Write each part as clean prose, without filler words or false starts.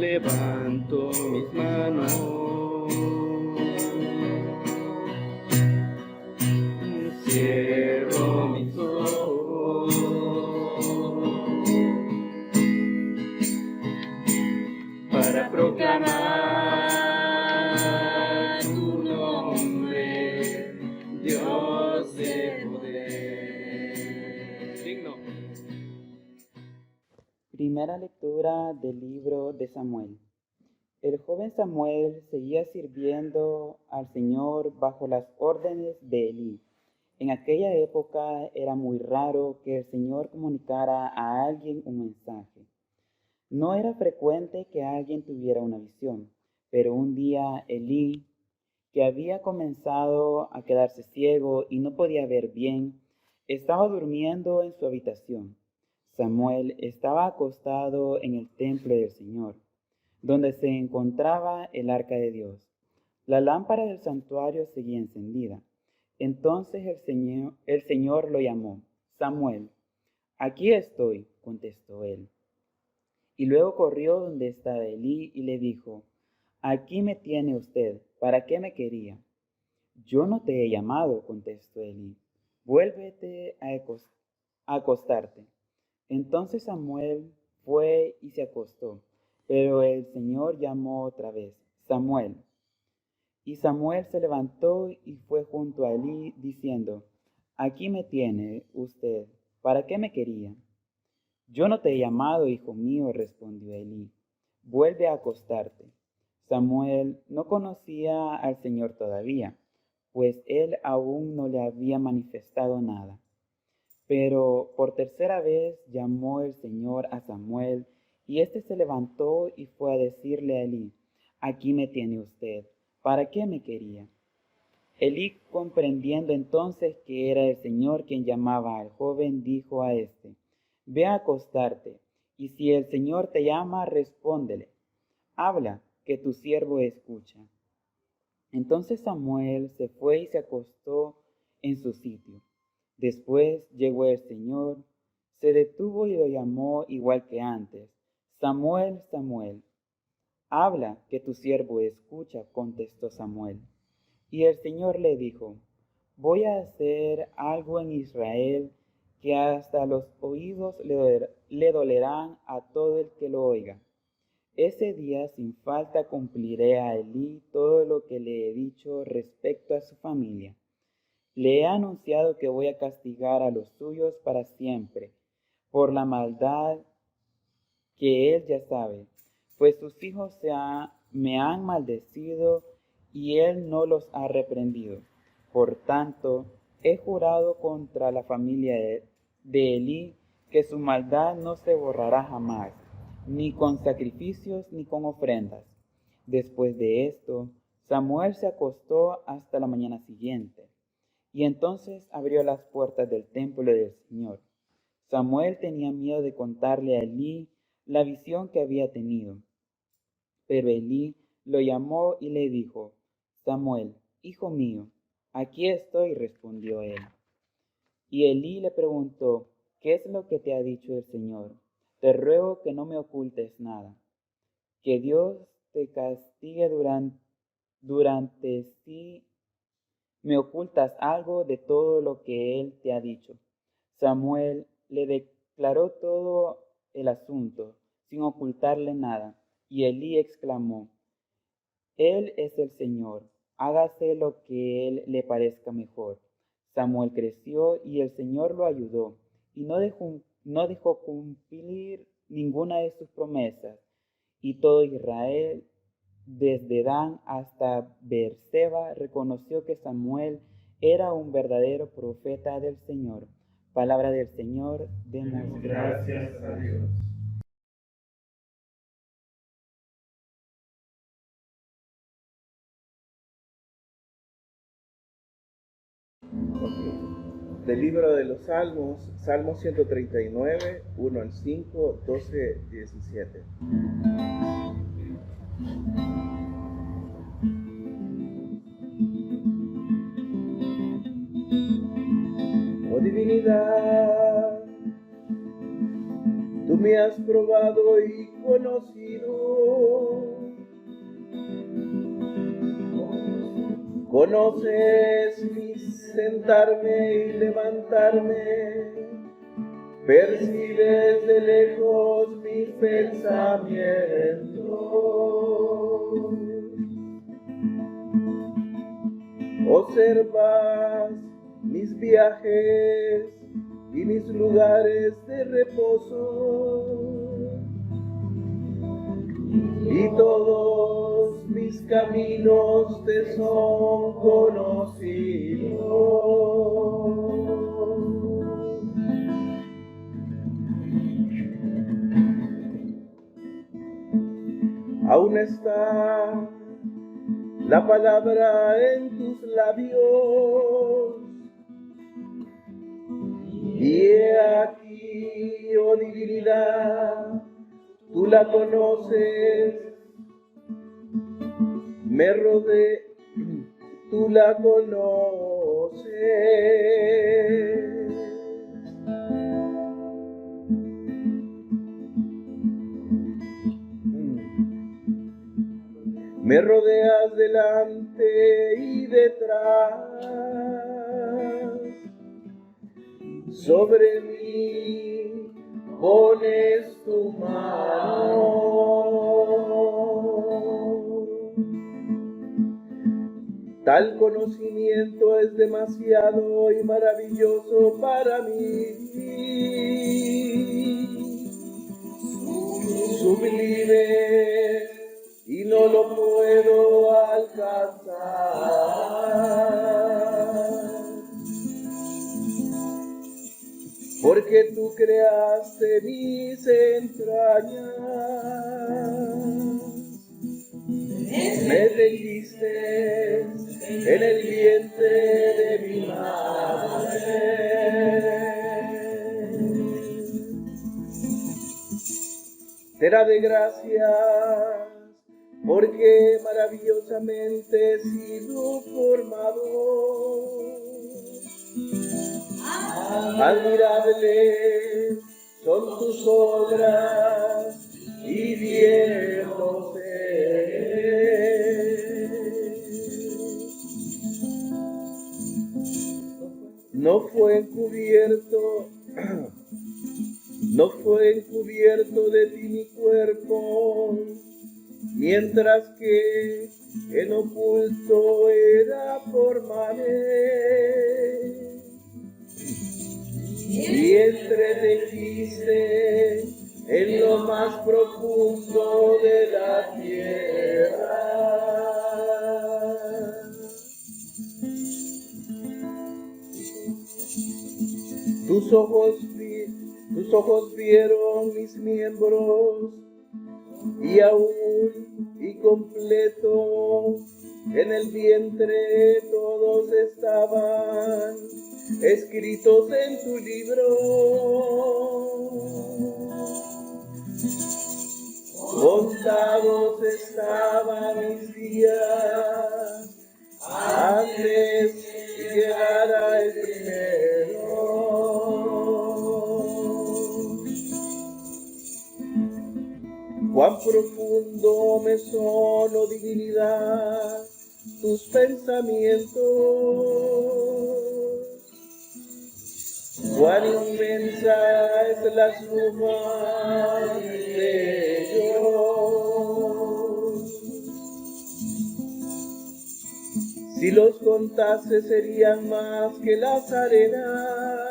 levanto mis manos, cierro mis ojos para proclamar tu nombre, Dios de poder. Digno. Primera lectura del libro de Samuel. El joven Samuel seguía sirviendo al Señor bajo las órdenes de Elí. En aquella época era muy raro que el Señor comunicara a alguien un mensaje. No era frecuente que alguien tuviera una visión, pero un día Elí, que había comenzado a quedarse ciego y no podía ver bien, estaba durmiendo en su habitación. Samuel estaba acostado en el templo del Señor, donde se encontraba el arca de Dios. La lámpara del santuario seguía encendida. Entonces el Señor lo llamó. Samuel. Aquí estoy, contestó él. Y luego corrió donde estaba Elí y le dijo, aquí me tiene usted, ¿para qué me quería? Yo no te he llamado, contestó Elí. Vuélvete a acostarte. Entonces Samuel fue y se acostó, pero el Señor llamó otra vez, Samuel. Y Samuel se levantó y fue junto a Elí, diciendo, aquí me tiene usted, ¿para qué me quería? Yo no te he llamado, hijo mío, respondió Elí. Vuelve a acostarte. Samuel no conocía al Señor todavía, pues él aún no le había manifestado nada. Pero por tercera vez llamó el Señor a Samuel, y éste se levantó y fue a decirle a Elí, aquí me tiene usted, ¿para qué me quería? Elí, comprendiendo entonces que era el Señor quien llamaba al joven, dijo a éste, ve a acostarte, y si el Señor te llama, respóndele, habla, que tu siervo escucha. Entonces Samuel se fue y se acostó en su sitio. Después llegó el Señor, se detuvo y lo llamó igual que antes. Samuel, Samuel. Habla, que tu siervo escucha, contestó Samuel. Y el Señor le dijo, voy a hacer algo en Israel que hasta los oídos le dolerán a todo el que lo oiga. Ese día sin falta cumpliré a Elí todo lo que le he dicho respecto a su familia. Le he anunciado que voy a castigar a los suyos para siempre, por la maldad que él ya sabe, pues sus hijos me han maldecido y él no los ha reprendido. Por tanto, he jurado contra la familia de Elí que su maldad no se borrará jamás, ni con sacrificios ni con ofrendas. Después de esto, Samuel se acostó hasta la mañana siguiente, y entonces abrió las puertas del templo del Señor. Samuel tenía miedo de contarle a Elí la visión que había tenido. Pero Elí lo llamó y le dijo, Samuel, hijo mío, aquí estoy, respondió él. Y Elí le preguntó, ¿qué es lo que te ha dicho el Señor? Te ruego que no me ocultes nada. Que Dios te castigue durante si me ocultas algo de todo lo que él te ha dicho. Samuel le declaró todo el asunto, sin ocultarle nada. Y Elí exclamó, Él es el Señor, hágase lo que él le parezca mejor. Samuel creció y el Señor lo ayudó, y no dejó cumplir ninguna de sus promesas. Y todo Israel, desde Dan hasta Beerseba, reconoció que Samuel era un verdadero profeta del Señor. Palabra del Señor, demos Gracias a Dios. Del libro de los Salmos, Salmo 139, 1 al 5, 12, 17. Oh divinidad, tú me has probado y conocido. Conoces mi sentarme y levantarme, percibes de lejos mis pensamientos. Observas mis viajes y mis lugares de reposo, y todos mis caminos te son conocidos. Aún está la palabra en tus labios, y he aquí, oh divinidad, tú la conoces, me rodea, tú la conoces. Me rodeas delante y detrás, sobre mí pones tu mano. Tal conocimiento es demasiado y maravilloso para mí, sublime, y no lo puedo alcanzar, porque tú creaste mis entrañas, me tejiste en el vientre de mi madre. Te daré gracias, porque maravillosamente he sido formado. Admirables son tus obras y bien lo sé. No fue encubierto de ti mi cuerpo, mientras que en oculto era formable, y entretejiste en lo más profundo de la tierra. Tus ojos vieron mis miembros, y aún y completo en el vientre todos estaban escritos en tu libro. Contados estaban mis días antes que llegara el primero. Cuán profundo me son, oh divinidad, tus pensamientos. Cuán inmensa es la suma de ellos. Si los contase serían más que las arenas.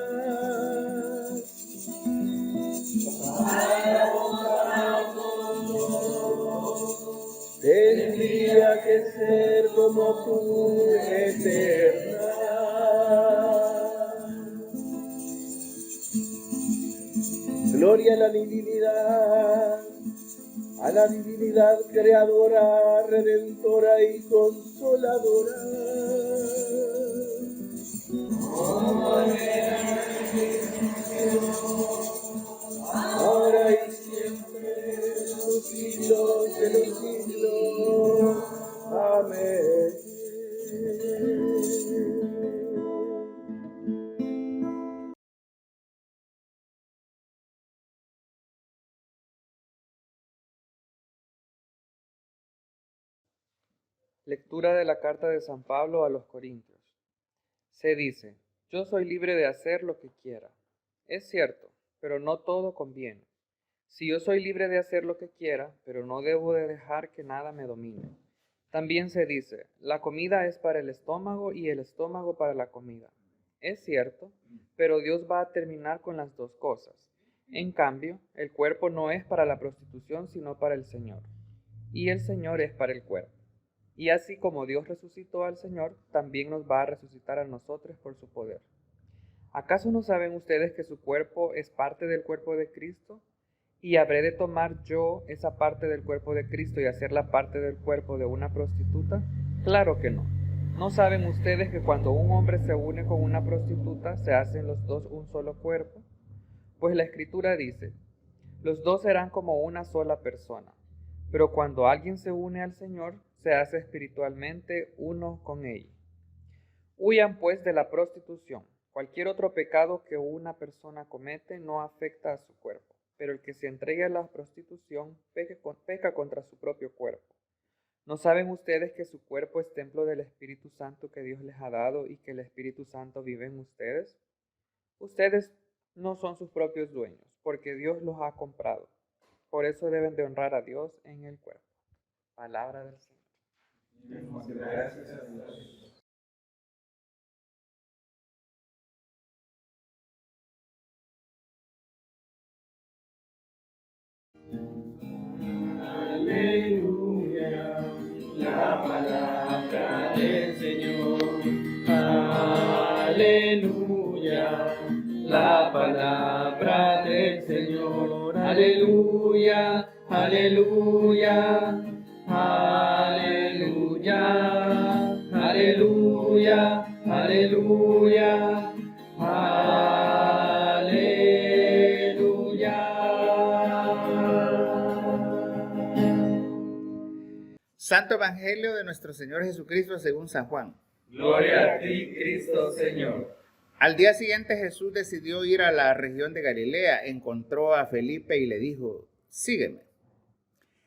Tendría que ser como tú, eterna. Gloria a la divinidad creadora, redentora y consoladora. Ahora y siempre, los siglos de los siglos. Amén. Lectura de la carta de San Pablo a los Corintios. Se dice, yo soy libre de hacer lo que quiera. Es cierto, pero no todo conviene. Si yo soy libre de hacer lo que quiera, pero no debo de dejar que nada me domine. También se dice, la comida es para el estómago y el estómago para la comida. Es cierto, pero Dios va a terminar con las dos cosas. En cambio, el cuerpo no es para la prostitución, sino para el Señor. Y el Señor es para el cuerpo. Y así como Dios resucitó al Señor, también nos va a resucitar a nosotros por su poder. ¿Acaso no saben ustedes que su cuerpo es parte del cuerpo de Cristo? ¿Y habré de tomar yo esa parte del cuerpo de Cristo y hacerla parte del cuerpo de una prostituta? Claro que no. ¿No saben ustedes que cuando un hombre se une con una prostituta, se hacen los dos un solo cuerpo? Pues la Escritura dice, los dos serán como una sola persona. Pero cuando alguien se une al Señor, se hace espiritualmente uno con ella. Huyan pues de la prostitución. Cualquier otro pecado que una persona comete no afecta a su cuerpo, pero el que se entregue a la prostitución peca contra su propio cuerpo. ¿No saben ustedes que su cuerpo es templo del Espíritu Santo que Dios les ha dado y que el Espíritu Santo vive en ustedes? Ustedes no son sus propios dueños, porque Dios los ha comprado. Por eso deben de honrar a Dios en el cuerpo. Palabra del Señor. Gracias a Dios. Aleluya, la palabra del Señor. Aleluya, la palabra del Señor. Aleluya, aleluya, aleluya, aleluya, aleluya, Santo Evangelio de nuestro Señor Jesucristo según San Juan. Gloria a ti, Cristo Señor. Al día siguiente Jesús decidió ir a la región de Galilea, encontró a Felipe y le dijo, sígueme.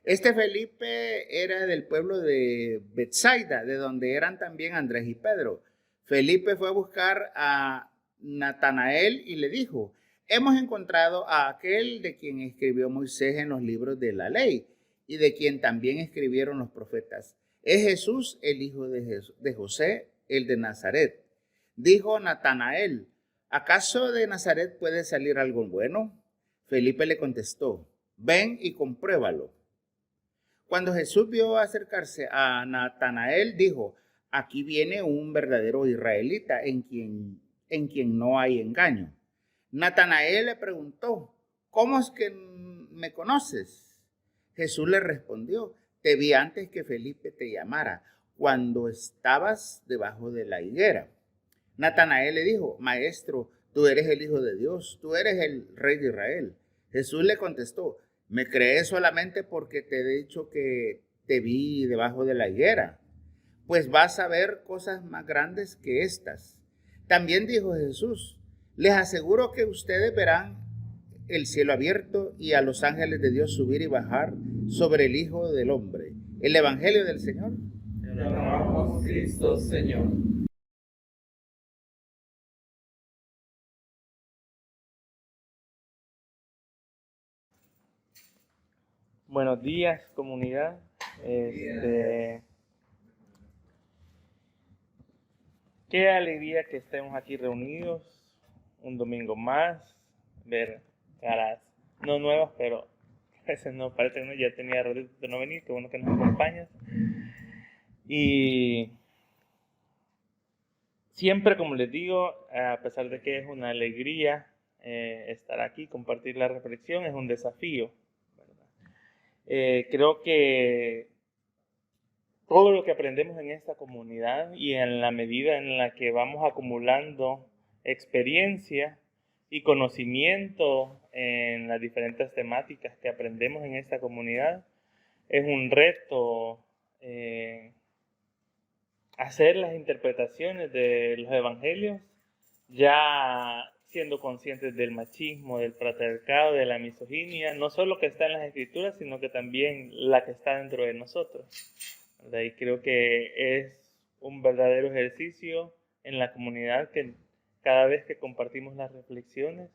Este Felipe era del pueblo de Betsaida, de donde eran también Andrés y Pedro. Felipe fue a buscar a Natanael y le dijo, hemos encontrado a aquel de quien escribió Moisés en los libros de la ley y de quien también escribieron los profetas. Es Jesús, el hijo de José, el de Nazaret. Dijo Natanael, ¿acaso de Nazaret puede salir algo bueno? Felipe le contestó, ven y compruébalo. Cuando Jesús vio acercarse a Natanael, dijo, aquí viene un verdadero israelita en quien no hay engaño. Natanael le preguntó, ¿cómo es que me conoces? Jesús le respondió, te vi antes que Felipe te llamara, cuando estabas debajo de la higuera. Natanael le dijo, maestro, tú eres el Hijo de Dios, tú eres el Rey de Israel. Jesús le contestó, ¿me crees solamente porque te he dicho que te vi debajo de la higuera? Pues vas a ver cosas más grandes que estas. También dijo Jesús, les aseguro que ustedes verán el cielo abierto y a los ángeles de Dios subir y bajar sobre el Hijo del Hombre. El Evangelio del Señor. Te alabamos, Cristo Señor. Buenos días, comunidad. Qué alegría que estemos aquí reunidos un domingo más, ver caras no nuevas, pero a veces no parece que uno ya tenía rato de no venir, qué bueno que nos acompañas. Y siempre, como les digo, a pesar de que es una alegría estar aquí, compartir la reflexión, es un desafío. Creo que todo lo que aprendemos en esta comunidad y en la medida en la que vamos acumulando experiencia y conocimiento en las diferentes temáticas que aprendemos en esta comunidad, es un reto hacer las interpretaciones de los evangelios ya siendo conscientes del machismo, del patriarcado, de la misoginia, no solo que está en las escrituras, sino que también la que está dentro de nosotros. ¿verdad? Y creo que es un verdadero ejercicio en la comunidad que cada vez que compartimos las reflexiones,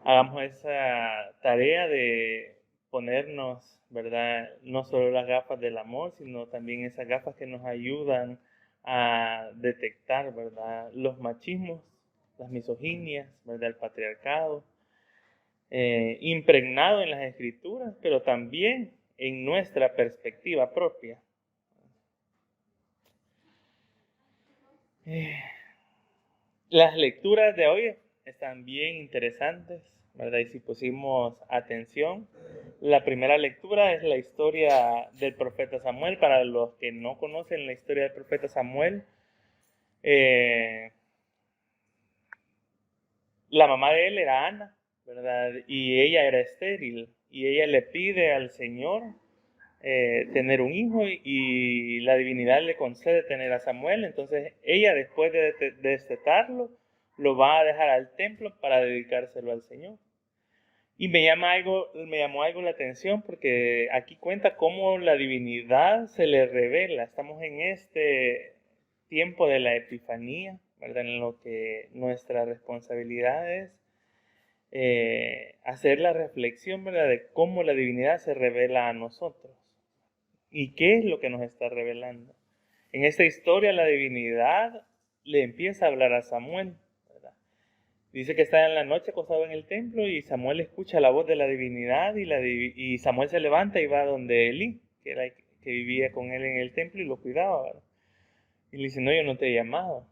hagamos esa tarea de ponernos, ¿verdad? No solo las gafas del amor, sino también esas gafas que nos ayudan a detectar, ¿verdad? Los machismos, las misoginias, ¿verdad? El patriarcado, impregnado en las escrituras, pero también en nuestra perspectiva propia. Las lecturas de hoy están bien interesantes, ¿verdad? Y si pusimos atención, la primera lectura es la historia del profeta Samuel. Para los que no conocen la historia del profeta Samuel, la mamá de él era Ana, ¿verdad? Y ella era estéril, y ella le pide al Señor tener un hijo, y la divinidad le concede tener a Samuel. Entonces ella, después de destetarlo, lo va a dejar al templo para dedicárselo al Señor. Y me llamó algo la atención, porque aquí cuenta cómo la divinidad se le revela. Estamos en este tiempo de la Epifanía, ¿verdad? En lo que nuestra responsabilidad es hacer la reflexión, ¿verdad? De cómo la divinidad se revela a nosotros. ¿Y qué es lo que nos está revelando? En esta historia la divinidad le empieza a hablar a Samuel, ¿verdad? Dice que está en la noche acostado en el templo y Samuel escucha la voz de la divinidad, y Samuel se levanta y va donde Elí, que vivía con él en el templo y lo cuidaba, ¿verdad? Y le dice, no, yo no te he llamado.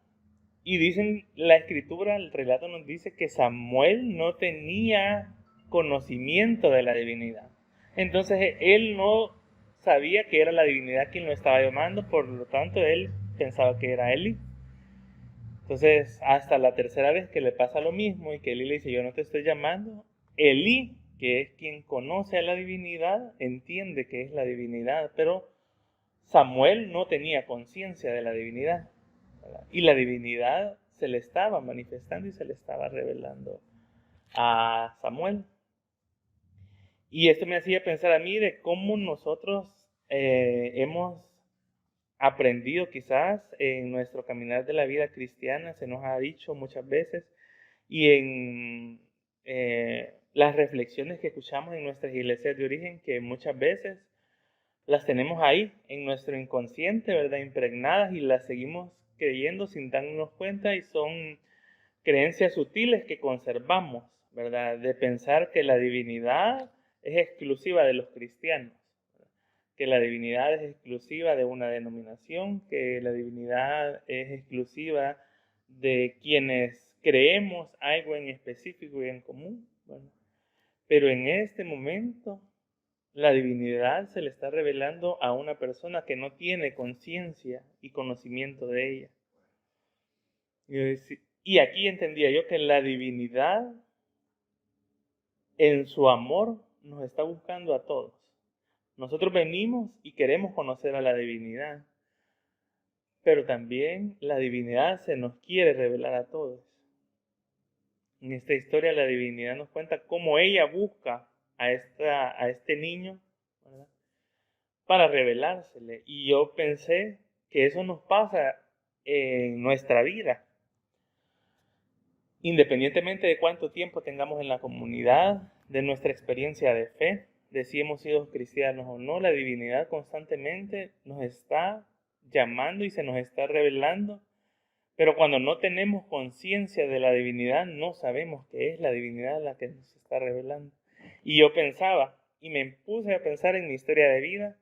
Y dicen, la escritura, el relato nos dice que Samuel no tenía conocimiento de la divinidad. Entonces él no sabía que era la divinidad quien lo estaba llamando, por lo tanto él pensaba que era Elí. Entonces hasta la tercera vez que le pasa lo mismo y que Elí le dice, yo no te estoy llamando, Elí, que es quien conoce a la divinidad, entiende que es la divinidad, pero Samuel no tenía conciencia de la divinidad, ¿verdad? Y la divinidad se le estaba manifestando y se le estaba revelando a Samuel. Y esto me hacía pensar a mí de cómo nosotros hemos aprendido quizás en nuestro caminar de la vida cristiana, se nos ha dicho muchas veces, y en las reflexiones que escuchamos en nuestras iglesias de origen, que muchas veces las tenemos ahí en nuestro inconsciente, ¿verdad? Impregnadas, y las seguimos creyendo sin darnos cuenta, y son creencias sutiles que conservamos, ¿verdad? De pensar que la divinidad es exclusiva de los cristianos, ¿verdad? Que la divinidad es exclusiva de una denominación, que la divinidad es exclusiva de quienes creemos algo en específico y en común, ¿verdad? Pero en este momento la divinidad se le está revelando a una persona que no tiene conciencia y conocimiento de ella. Y aquí entendía yo que la divinidad, en su amor, nos está buscando a todos. Nosotros venimos y queremos conocer a la divinidad, pero también la divinidad se nos quiere revelar a todos. En esta historia la divinidad nos cuenta cómo ella busca a este niño, ¿verdad? Para revelársele. Y yo pensé que eso nos pasa en nuestra vida. Independientemente de cuánto tiempo tengamos en la comunidad, de nuestra experiencia de fe, de si hemos sido cristianos o no, la divinidad constantemente nos está llamando y se nos está revelando. Pero cuando no tenemos conciencia de la divinidad, no sabemos que es la divinidad la que nos está revelando. Y yo pensaba, y me puse a pensar en mi historia de vida,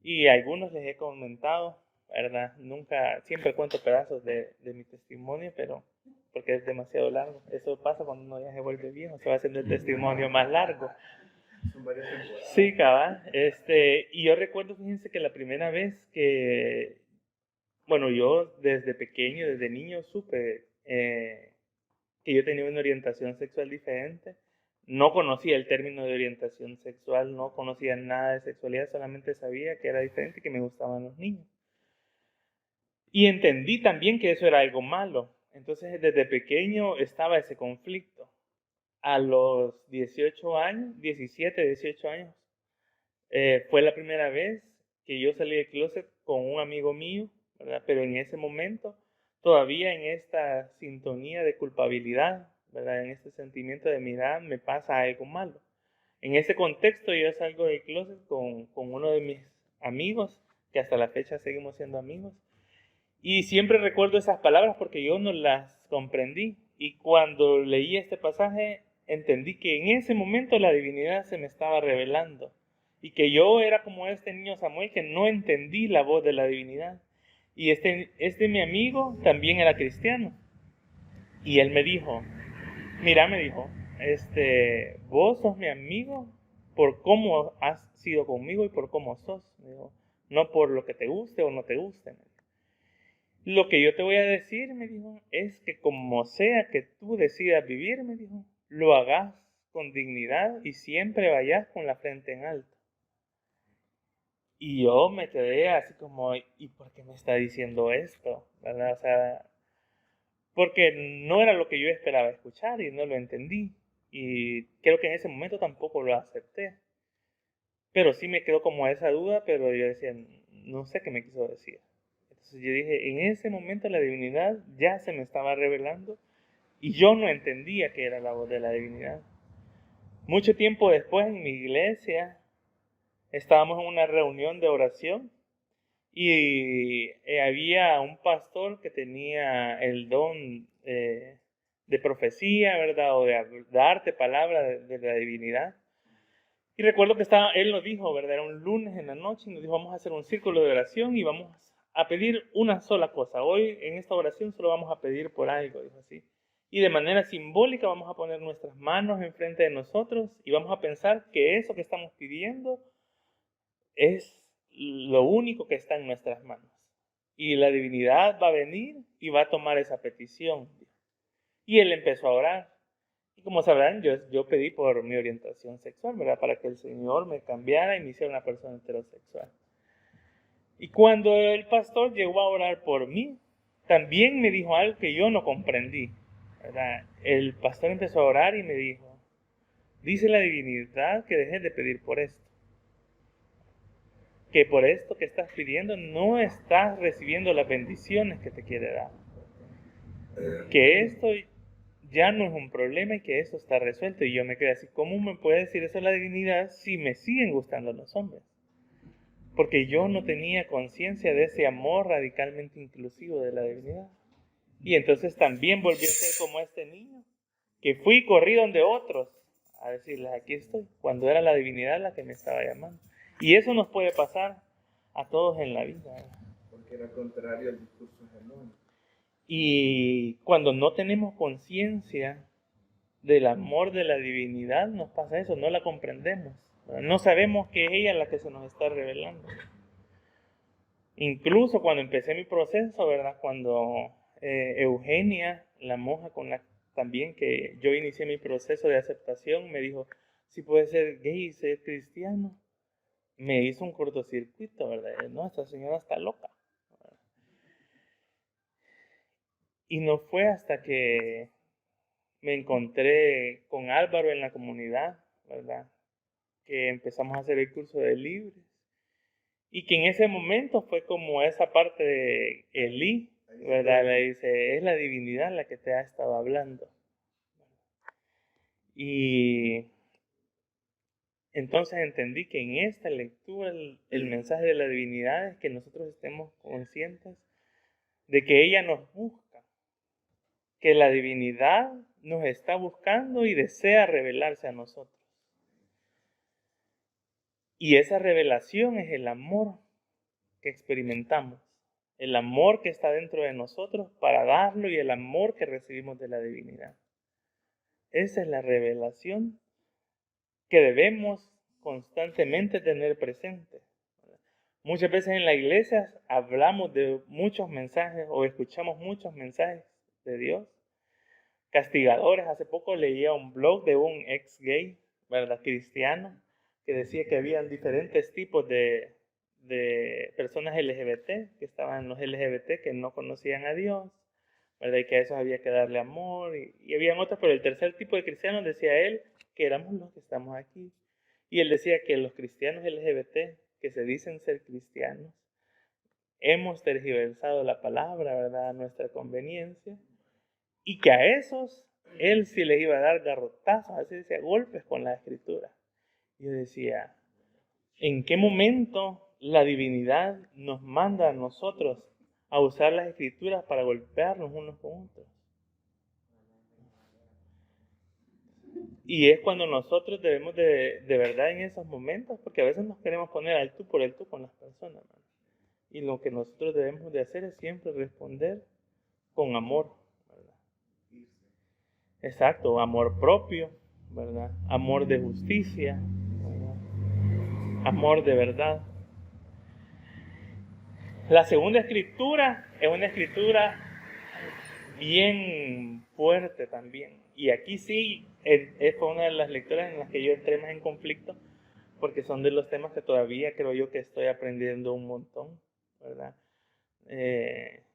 y a algunos les he comentado, ¿verdad? Siempre cuento pedazos de mi testimonio, pero porque es demasiado largo. Eso pasa cuando uno ya se vuelve viejo, se va haciendo el testimonio más largo. Son varias temporadas. Sí, cabal. Y yo recuerdo, fíjense, que la primera vez que, bueno, yo desde pequeño, desde niño, supe que yo tenía una orientación sexual diferente. No conocía el término de orientación sexual, no conocía nada de sexualidad, solamente sabía que era diferente y que me gustaban los niños. Y entendí también que eso era algo malo. Entonces, desde pequeño estaba ese conflicto. A los 18 años, 17, 18 años, fue la primera vez que yo salí del closet con un amigo mío, ¿verdad? Pero en ese momento, todavía en esta sintonía de culpabilidad, ¿verdad? En este sentimiento de mirar, me pasa algo malo. En ese contexto yo salgo del closet con uno de mis amigos, que hasta la fecha seguimos siendo amigos. Y siempre recuerdo esas palabras porque yo no las comprendí. Y cuando leí este pasaje, entendí que en ese momento la divinidad se me estaba revelando. Y que yo era como este niño Samuel que no entendí la voz de la divinidad. Y este mi amigo también era cristiano. Y él me dijo, mira, me dijo, vos sos mi amigo por cómo has sido conmigo y por cómo sos. Me dijo, no por lo que te guste o no te guste. Lo que yo te voy a decir, me dijo, es que como sea que tú decidas vivir, me dijo, lo hagas con dignidad y siempre vayas con la frente en alto. Y yo me quedé así como, ¿y por qué me está diciendo esto? ¿Verdad? O sea, porque no era lo que yo esperaba escuchar y no lo entendí. Y creo que en ese momento tampoco lo acepté. Pero sí me quedó como esa duda, pero yo decía, no sé qué me quiso decir. Entonces yo dije, en ese momento la divinidad ya se me estaba revelando y yo no entendía que era la voz de la divinidad. Mucho tiempo después en mi iglesia estábamos en una reunión de oración y había un pastor que tenía el don de profecía, ¿verdad? O de darte palabra de la divinidad. Y recuerdo que él nos dijo, ¿verdad? Era un lunes en la noche y nos dijo, vamos a hacer un círculo de oración y vamos a pedir una sola cosa. Hoy en esta oración solo vamos a pedir por algo, dijo así. Y de manera simbólica vamos a poner nuestras manos enfrente de nosotros y vamos a pensar que eso que estamos pidiendo es lo único que está en nuestras manos. Y la divinidad va a venir y va a tomar esa petición. Y él empezó a orar. Y como sabrán, yo pedí por mi orientación sexual, ¿verdad? Para que el Señor me cambiara y me hiciera una persona heterosexual. Y cuando el pastor llegó a orar por mí, también me dijo algo que yo no comprendí, ¿verdad? El pastor empezó a orar y me dijo, dice la divinidad que dejes de pedir por esto. Que por esto que estás pidiendo no estás recibiendo las bendiciones que te quiere dar. Que esto ya no es un problema y que eso está resuelto. Y yo me quedé así, ¿cómo me puede decir eso la divinidad si me siguen gustando los hombres? Porque yo no tenía conciencia de ese amor radicalmente inclusivo de la divinidad. Y entonces también volví a ser como este niño, que fui y corrí donde otros a decirles, aquí estoy, cuando era la divinidad la que me estaba llamando. Y eso nos puede pasar a todos en la vida, ¿verdad? Porque era contrario al discurso hegemónico. Y cuando no tenemos conciencia del amor de la divinidad, nos pasa eso, no la comprendemos. ¿Verdad? No sabemos que es ella la que se nos está revelando. Incluso cuando empecé mi proceso, ¿verdad? Cuando Eugenia, la monja con la también que yo inicié mi proceso de aceptación, me dijo, si puedes ser gay y ser cristiano, me hizo un cortocircuito, ¿verdad? No, esta señora está loca. Y no fue hasta que me encontré con Álvaro en la comunidad, ¿verdad? Que empezamos a hacer el curso de libres. Y que en ese momento fue como esa parte de Elí, ¿verdad? Le dice, es la divinidad la que te ha estado hablando. Y entonces entendí que en esta lectura el mensaje de la divinidad es que nosotros estemos conscientes de que ella nos busca, que la divinidad nos está buscando y desea revelarse a nosotros. Y esa revelación es el amor que experimentamos, el amor que está dentro de nosotros para darlo y el amor que recibimos de la divinidad. Esa es la revelación que debemos constantemente tener presente. Muchas veces en la iglesia hablamos de muchos mensajes o escuchamos muchos mensajes de Dios castigadores. Hace poco leía un blog de un ex gay, ¿verdad? Cristiano, que decía que habían diferentes tipos de personas LGBT, que estaban los LGBT que no conocían a Dios, ¿verdad? Y que a esos había que darle amor, y habían otros, pero el tercer tipo de cristianos, decía él, que éramos los que estamos aquí. Y él decía que los cristianos LGBT, que se dicen ser cristianos, hemos tergiversado la palabra, ¿verdad?, a nuestra conveniencia, y que a esos Él sí les iba a dar garrotazos, así decía, golpes con la Escritura. Yo decía, ¿en qué momento la divinidad nos manda a nosotros a usar las Escrituras para golpearnos unos con otros? Y es cuando nosotros debemos de verdad en esos momentos, porque a veces nos queremos poner al tú por el tú con las personas, ¿no? Y lo que nosotros debemos de hacer es siempre responder con amor, ¿verdad? Exacto, amor propio, ¿verdad? Amor de justicia, ¿verdad? Amor de verdad. La segunda escritura es una escritura bien fuerte también. Y aquí sí, fue una de las lecturas en las que yo entré más en conflicto, porque son de los temas que todavía creo yo que estoy aprendiendo un montón, ¿verdad?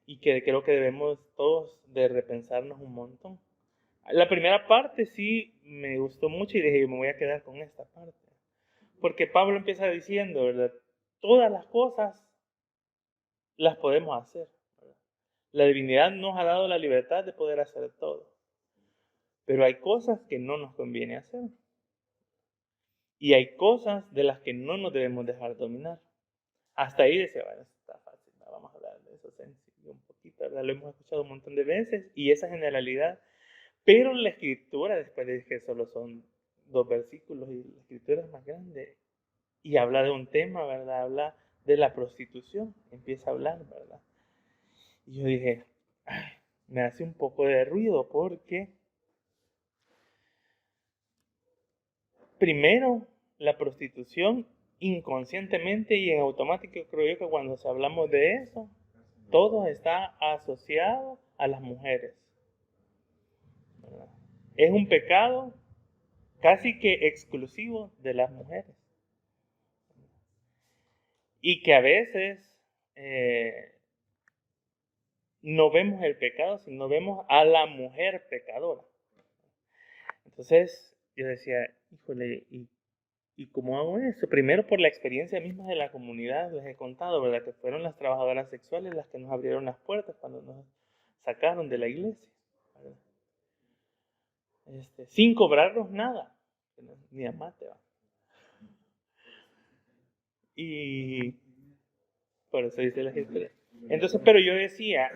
Y que creo que debemos todos de repensarnos un montón. La primera parte sí me gustó mucho y dije, me voy a quedar con esta parte. Porque Pablo empieza diciendo, ¿verdad? Todas las cosas las podemos hacer, ¿verdad? La divinidad nos ha dado la libertad de poder hacer todo. Pero hay cosas que no nos conviene hacer. Y hay cosas de las que no nos debemos dejar dominar. Hasta ahí decía, bueno, está fácil, ¿no? Vamos a hablar de eso sencillo un poquito, ¿verdad? Lo hemos escuchado un montón de veces y esa generalidad. Pero la escritura, después de que solo son 2 versículos y la escritura es más grande y habla de un tema, ¿verdad? Habla de la prostitución, empieza a hablar, ¿verdad? Y yo dije, ay, me hace un poco de ruido porque primero la prostitución inconscientemente y en automático creo yo que cuando hablamos de eso, todo está asociado a las mujeres, ¿verdad? Es un pecado casi que exclusivo de las mujeres. Y que a veces no vemos el pecado, sino vemos a la mujer pecadora. Entonces yo decía, híjole, ¿y cómo hago eso? Primero por la experiencia misma de la comunidad, les he contado, ¿verdad? Que fueron las trabajadoras sexuales las que nos abrieron las puertas cuando nos sacaron de la iglesia, ¿verdad? Sin cobrarnos nada, ni amate, ¿verdad? Y por eso dice la escritura. Entonces, pero yo decía,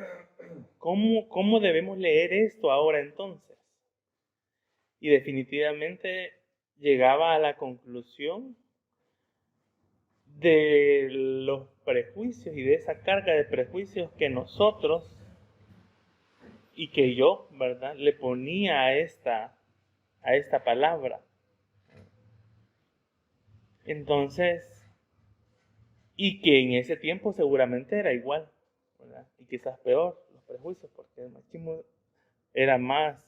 ¿cómo debemos leer esto ahora entonces? Y definitivamente llegaba a la conclusión de los prejuicios y de esa carga de prejuicios que nosotros y que yo, ¿verdad?, le ponía a esta palabra. Entonces, y que en ese tiempo seguramente era igual, ¿verdad? Y quizás peor los prejuicios, porque el machismo era más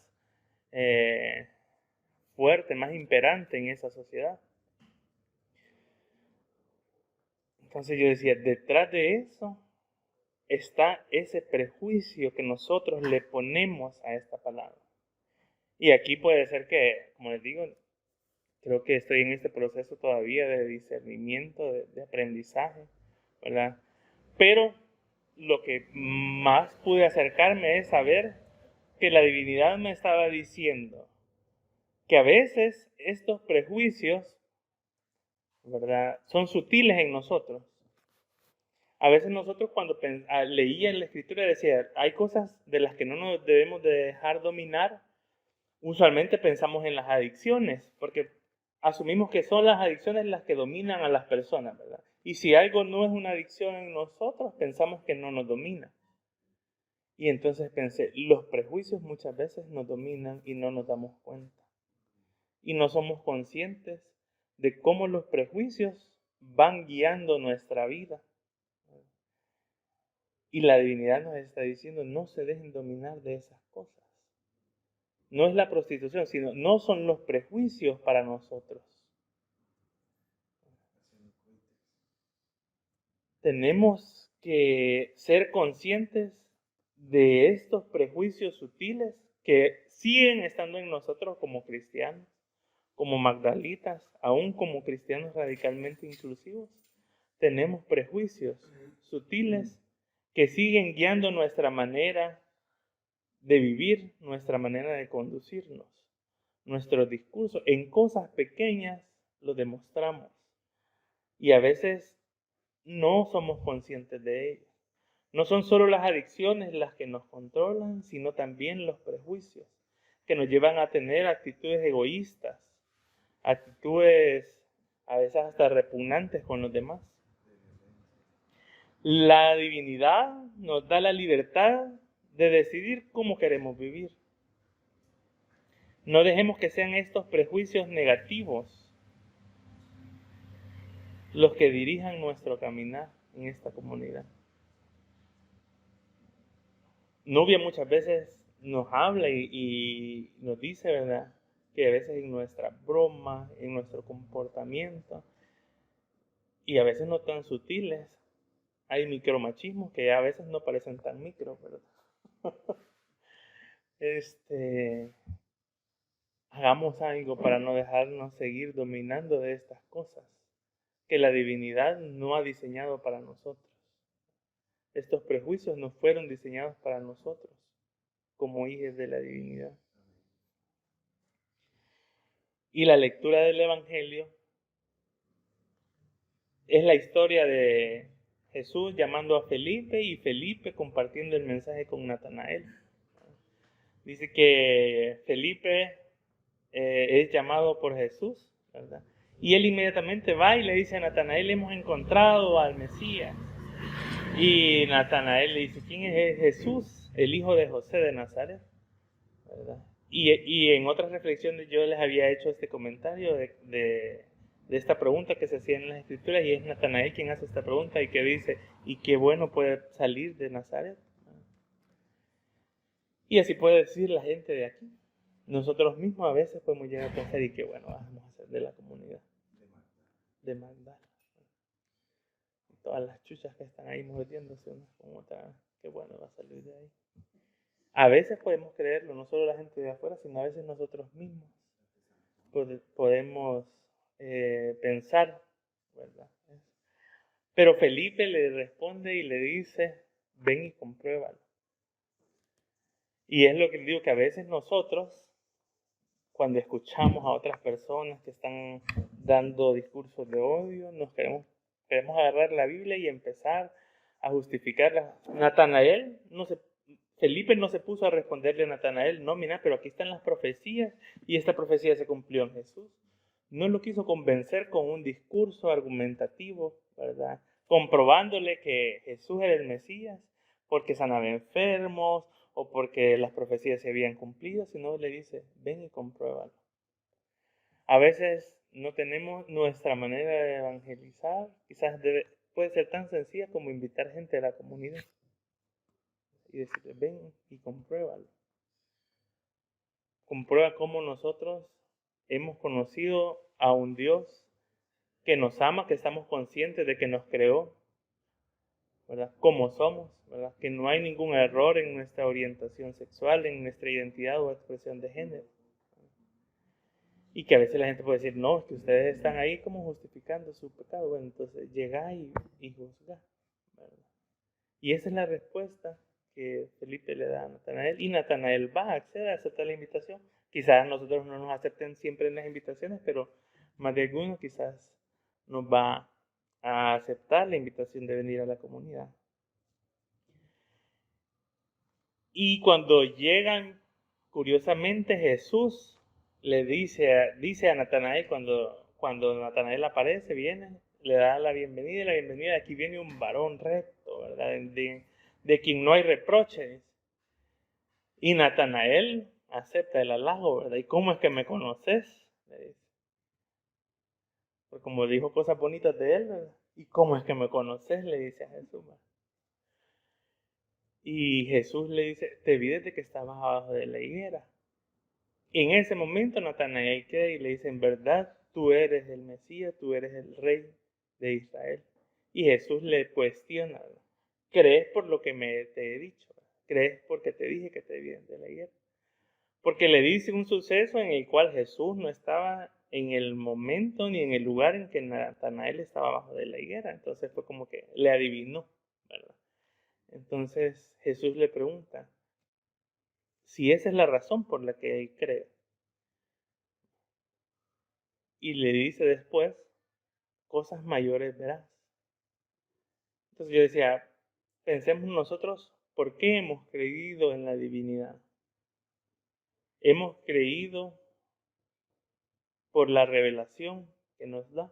fuerte, más imperante en esa sociedad. Entonces yo decía, detrás de eso está ese prejuicio que nosotros le ponemos a esta palabra. Y aquí puede ser que, como les digo, creo que estoy en este proceso todavía de discernimiento, de aprendizaje, ¿verdad? Pero lo que más pude acercarme es saber que la divinidad me estaba diciendo que a veces estos prejuicios, ¿verdad?, son sutiles en nosotros. A veces nosotros cuando leía en la escritura decía, hay cosas de las que no nos debemos de dejar dominar. Usualmente pensamos en las adicciones, porque asumimos que son las adicciones las que dominan a las personas, ¿verdad? Y si algo no es una adicción en nosotros, pensamos que no nos domina. Y entonces pensé, los prejuicios muchas veces nos dominan y no nos damos cuenta. Y no somos conscientes de cómo los prejuicios van guiando nuestra vida. Y la divinidad nos está diciendo, no se dejen dominar de esas cosas. No es la prostitución, sino no son los prejuicios para nosotros. Tenemos que ser conscientes de estos prejuicios sutiles que siguen estando en nosotros como cristianos, como magdalitas, aún como cristianos radicalmente inclusivos. Tenemos prejuicios sutiles que siguen guiando nuestra manera de vivir, nuestra manera de conducirnos, nuestro discurso. En cosas pequeñas lo demostramos y a veces no somos conscientes de ello. No son solo las adicciones las que nos controlan, sino también los prejuicios que nos llevan a tener actitudes egoístas, actitudes a veces hasta repugnantes con los demás. La divinidad nos da la libertad de decidir cómo queremos vivir. No dejemos que sean estos prejuicios negativos los que dirijan nuestro caminar en esta comunidad. Nubia muchas veces nos habla y nos dice, ¿verdad?, que a veces en nuestra broma, en nuestro comportamiento, y a veces no tan sutiles, hay micromachismos que a veces no parecen tan micro, ¿verdad? Hagamos algo para no dejarnos seguir dominando de estas cosas que la divinidad no ha diseñado para nosotros. Estos prejuicios no fueron diseñados para nosotros como hijos de la divinidad. Y la lectura del Evangelio es la historia de Jesús llamando a Felipe y Felipe compartiendo el mensaje con Natanael. Dice que Felipe es llamado por Jesús, ¿verdad? Y él inmediatamente va y le dice a Natanael, hemos encontrado al Mesías. Y Natanael le dice, ¿quién es Jesús? El hijo de José de Nazaret, ¿verdad? Y en otras reflexiones yo les había hecho este comentario de esta pregunta que se hacía en las Escrituras, y es Natanael quien hace esta pregunta y que dice, ¿y qué bueno puede salir de Nazaret? Y así puede decir la gente de aquí. Nosotros mismos a veces podemos llegar a pensar, y qué bueno vamos a hacer de la comunidad de Magdala. Todas las chuchas que están ahí mordiéndose unas con otras, qué bueno va a salir de ahí. A veces podemos creerlo, no solo la gente de afuera, sino a veces nosotros mismos podemos pensar, ¿verdad? Pero Felipe le responde y le dice, ven y compruébalo. Y es lo que digo, que a veces nosotros, cuando escuchamos a otras personas que están dando discursos de odio, nos queremos agarrar la Biblia y empezar a justificarla. Felipe no se puso a responderle a Natanael, no, mira, pero aquí están las profecías y esta profecía se cumplió en Jesús. No lo quiso convencer con un discurso argumentativo, ¿verdad? Comprobándole que Jesús era el Mesías porque sanaba enfermos o porque las profecías se habían cumplido, sino le dice, ven y compruébalo. A veces no tenemos nuestra manera de evangelizar, quizás puede ser tan sencilla como invitar gente a la comunidad y decirle, ven y compruébalo. Comprueba cómo nosotros hemos conocido a un Dios que nos ama, que estamos conscientes de que nos creó, ¿verdad? Como somos, ¿verdad? Que no hay ningún error en nuestra orientación sexual, en nuestra identidad o expresión de género. Y que a veces la gente puede decir, no, es que ustedes están ahí como justificando su pecado. Bueno, entonces llega y juzga, ¿verdad? Y esa es la respuesta que Felipe le da a Natanael. Y Natanael va a acceder a aceptar la invitación. Quizás nosotros no nos acepten siempre en las invitaciones, pero más de alguno quizás nos va a aceptar la invitación de venir a la comunidad. Y cuando llegan, curiosamente Jesús le dice a Natanael, cuando Natanael aparece, viene, le da la bienvenida, aquí viene un varón recto, ¿verdad? De quien no hay reproches. Y Natanael acepta el halago, ¿verdad? ¿Y cómo es que me conoces? Le dice. Pues como dijo cosas bonitas de él, ¿verdad? ¿Y cómo es que me conoces? Le dice a Jesús, ¿verdad? Y Jesús le dice, te vi desde que estabas abajo de la higuera. Y en ese momento Natanael queda y le dice, en verdad, tú eres el Mesías, tú eres el Rey de Israel. Y Jesús le cuestiona, ¿crees por lo que te he dicho? ¿Crees porque te dije que te vi desde la higuera? Porque le dice un suceso en el cual Jesús no estaba en el momento ni en el lugar en que Natanael estaba abajo de la higuera. Entonces fue como que le adivinó, ¿verdad? Entonces Jesús le pregunta si esa es la razón por la que él cree. Y le dice después, cosas mayores verás. Entonces yo decía, pensemos nosotros, ¿por qué hemos creído en la divinidad? Hemos creído por la revelación que nos da.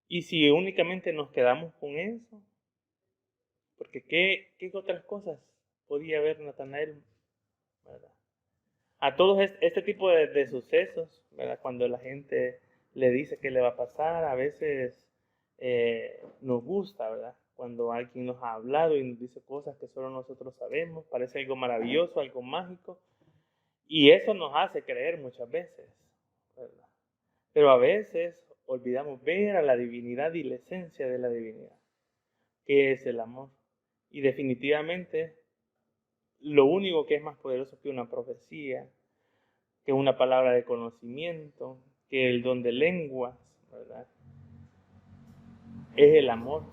Y si únicamente nos quedamos con eso, porque ¿qué otras cosas podía ver Natanael, ¿verdad? A todos este tipo de sucesos, ¿verdad? Cuando la gente le dice qué le va a pasar, a veces nos gusta, ¿verdad? Cuando alguien nos ha hablado y nos dice cosas que solo nosotros sabemos, parece algo maravilloso, algo mágico, y eso nos hace creer muchas veces, ¿verdad? Pero a veces olvidamos ver a la divinidad y la esencia de la divinidad, que es el amor. Y definitivamente, lo único que es más poderoso que una profecía, que una palabra de conocimiento, que el don de lenguas, ¿verdad? Es el amor.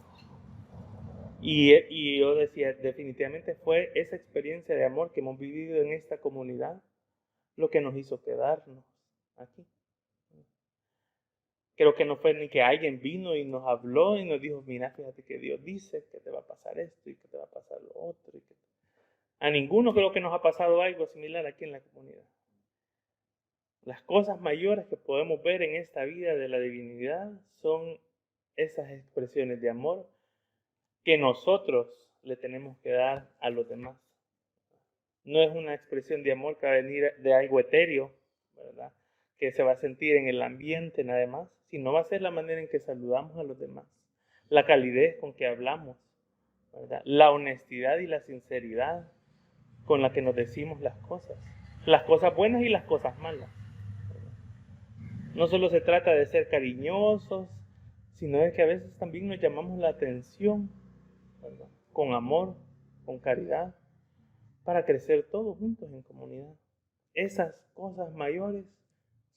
Y yo decía, definitivamente fue esa experiencia de amor que hemos vivido en esta comunidad lo que nos hizo quedarnos aquí. Creo que no fue ni que alguien vino y nos habló y nos dijo, mira, fíjate que Dios dice que te va a pasar esto y que te va a pasar lo otro. A ninguno creo que nos ha pasado algo similar aquí en la comunidad. Las cosas mayores que podemos ver en esta vida de la divinidad son esas expresiones de amor que nosotros le tenemos que dar a los demás. No es una expresión de amor que va a venir de algo etéreo, ¿verdad? Que se va a sentir en el ambiente nada más, sino va a ser la manera en que saludamos a los demás, la calidez con que hablamos, ¿verdad? La honestidad y la sinceridad con la que nos decimos las cosas buenas y las cosas malas. No solo se trata de ser cariñosos, sino de que a veces también nos llamamos la atención, ¿verdad? Con amor, con caridad, para crecer todos juntos en comunidad. Esas cosas mayores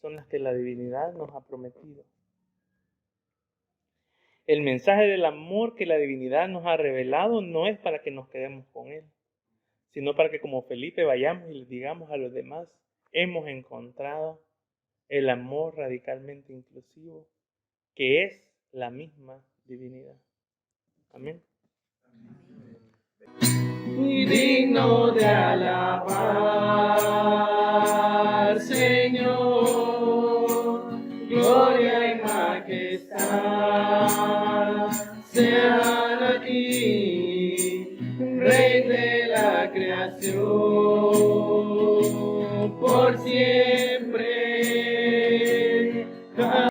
son las que la divinidad nos ha prometido. El mensaje del amor que la divinidad nos ha revelado no es para que nos quedemos con él, sino para que como Felipe vayamos y les digamos a los demás, hemos encontrado el amor radicalmente inclusivo, que es la misma divinidad. Amén. Y digno de alabar, Señor, gloria y majestad sean a ti, Rey de la creación, por siempre.